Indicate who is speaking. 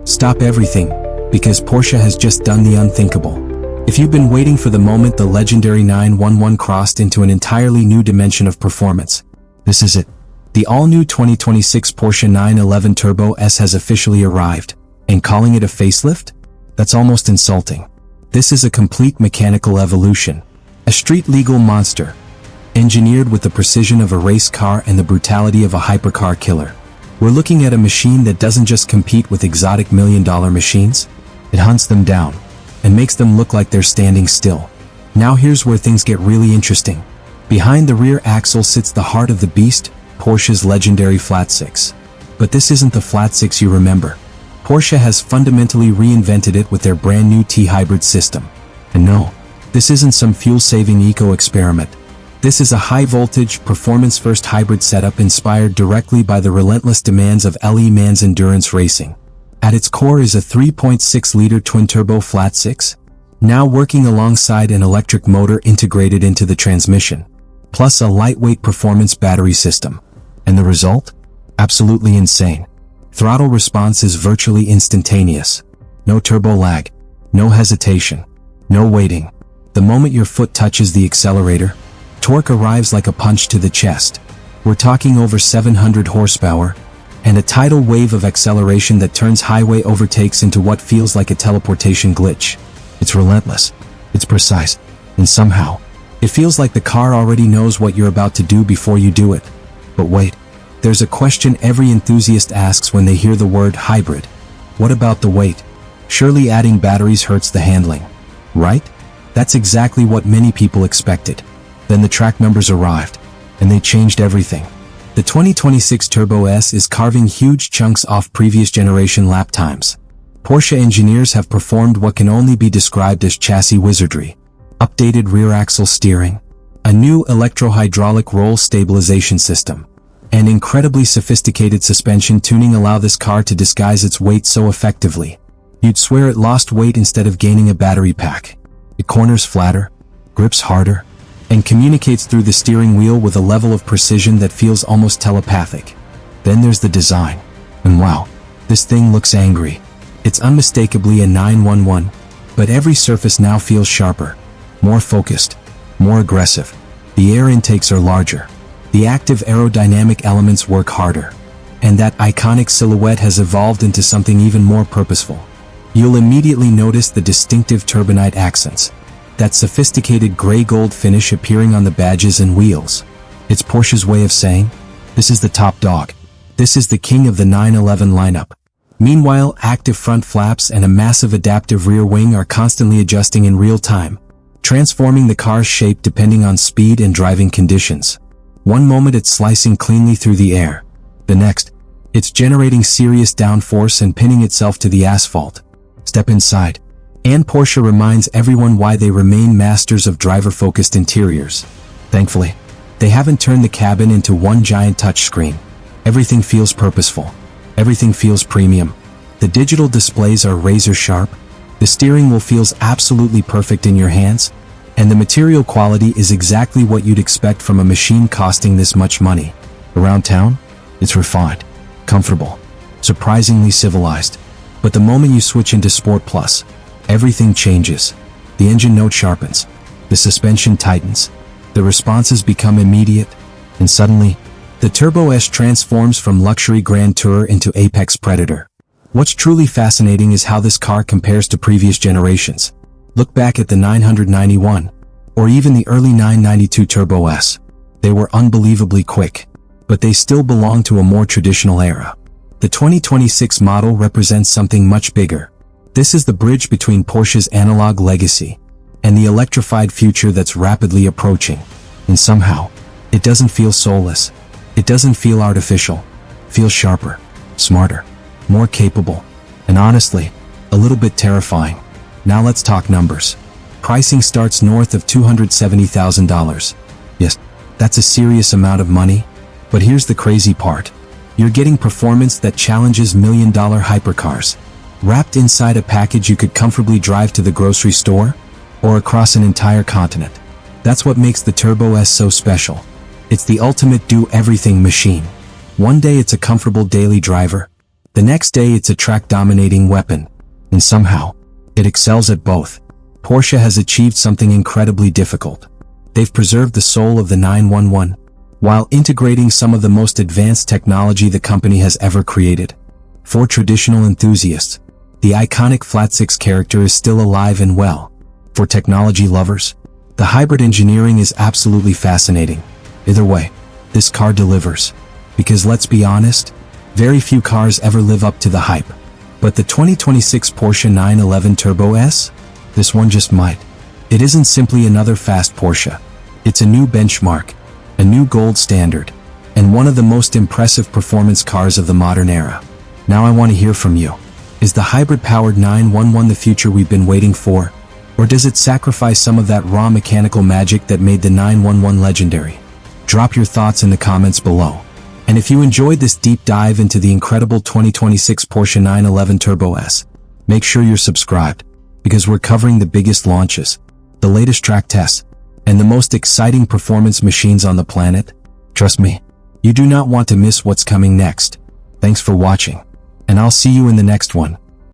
Speaker 1: Stop everything, because Porsche has just done the unthinkable. If you've been waiting for the moment the legendary 911 crossed into an entirely new dimension of performance, this is it. The all-new 2026 Porsche 911 Turbo S has officially arrived, and calling it a facelift? That's almost insulting. This is a complete mechanical evolution, a street-legal monster, engineered with the precision of a race car and the brutality of a hypercar killer. We're looking at a machine that doesn't just compete with exotic million-dollar machines, it hunts them down and makes them look like they're standing still. Now here's where things get really interesting. Behind the rear axle sits the heart of the beast, Porsche's legendary flat six. But this isn't the flat six you remember. Porsche has fundamentally reinvented it with their brand new T Hybrid system. And no, this isn't some fuel-saving eco-experiment. This is a high-voltage, performance-first hybrid setup inspired directly by the relentless demands of Le Mans endurance racing. At its core is a 3.6-liter twin-turbo flat six, now working alongside an electric motor integrated into the transmission, plus a lightweight performance battery system. And the result? Absolutely insane. Throttle response is virtually instantaneous. No turbo lag, no hesitation, no waiting. The moment your foot touches the accelerator, torque arrives like a punch to the chest. We're talking over 700 horsepower, and a tidal wave of acceleration that turns highway overtakes into what feels like a teleportation glitch. It's relentless, it's precise, and somehow, it feels like the car already knows what you're about to do before you do it. But wait, there's a question every enthusiast asks when they hear the word hybrid. What about the weight? Surely adding batteries hurts the handling, right? That's exactly what many people expected. Then the track numbers arrived, and they changed everything. The 2026 Turbo S is carving huge chunks off previous generation lap times. Porsche engineers have performed what can only be described as chassis wizardry. Updated rear axle steering, a new electro-hydraulic roll stabilization system, and incredibly sophisticated suspension tuning allow this car to disguise its weight so effectively. You'd swear it lost weight instead of gaining a battery pack. It corners flatter, grips harder, and communicates through the steering wheel with a level of precision that feels almost telepathic. Then there's the design. And wow, this thing looks angry. It's unmistakably a 911, but every surface now feels sharper, more focused, more aggressive. The air intakes are larger. The active aerodynamic elements work harder. And that iconic silhouette has evolved into something even more purposeful. You'll immediately notice the distinctive turbinite accents. That sophisticated gray-gold finish appearing on the badges and wheels. It's Porsche's way of saying, this is the top dog. This is the king of the 911 lineup. Meanwhile, active front flaps and a massive adaptive rear wing are constantly adjusting in real time, transforming the car's shape depending on speed and driving conditions. One moment it's slicing cleanly through the air. The next, it's generating serious downforce and pinning itself to the asphalt. Step inside, and Porsche reminds everyone why they remain masters of driver-focused interiors. Thankfully, they haven't turned the cabin into one giant touchscreen. Everything feels purposeful. Everything feels premium. The digital displays are razor-sharp. The steering wheel feels absolutely perfect in your hands. And the material quality is exactly what you'd expect from a machine costing this much money. Around town, it's refined, comfortable, surprisingly civilized. But the moment you switch into Sport Plus, everything changes. The engine note sharpens, the suspension tightens, the responses become immediate, and suddenly, the Turbo S transforms from luxury Grand Tourer into apex predator. What's truly fascinating is how this car compares to previous generations. Look back at the 991, or even the early 992 Turbo S. They were unbelievably quick, but they still belong to a more traditional era. The 2026 model represents something much bigger. This is the bridge between Porsche's analog legacy and the electrified future that's rapidly approaching. And somehow, it doesn't feel soulless. It doesn't feel artificial. It feels sharper, smarter, more capable, and honestly, a little bit terrifying. Now let's talk numbers. Pricing starts north of $270,000. Yes, that's a serious amount of money. But here's the crazy part. You're getting performance that challenges million-dollar hypercars. Wrapped inside a package you could comfortably drive to the grocery store or across an entire continent. That's what makes the Turbo S so special. It's the ultimate do-everything machine. One day it's a comfortable daily driver. The next day it's a track-dominating weapon. And somehow, it excels at both. Porsche has achieved something incredibly difficult. They've preserved the soul of the 911, while integrating some of the most advanced technology the company has ever created. For traditional enthusiasts, the iconic flat-six character is still alive and well. For technology lovers, the hybrid engineering is absolutely fascinating. Either way, this car delivers. Because let's be honest, very few cars ever live up to the hype. But the 2026 Porsche 911 Turbo S? This one just might. It isn't simply another fast Porsche. It's a new benchmark, a new gold standard, and one of the most impressive performance cars of the modern era. Now I want to hear from you. Is the hybrid-powered 911 the future we've been waiting for? Or does it sacrifice some of that raw mechanical magic that made the 911 legendary? Drop your thoughts in the comments below. And if you enjoyed this deep dive into the incredible 2026 Porsche 911 Turbo S, make sure you're subscribed, because we're covering the biggest launches, the latest track tests, and the most exciting performance machines on the planet. Trust me, you do not want to miss what's coming next. Thanks for watching, and I'll see you in the next one.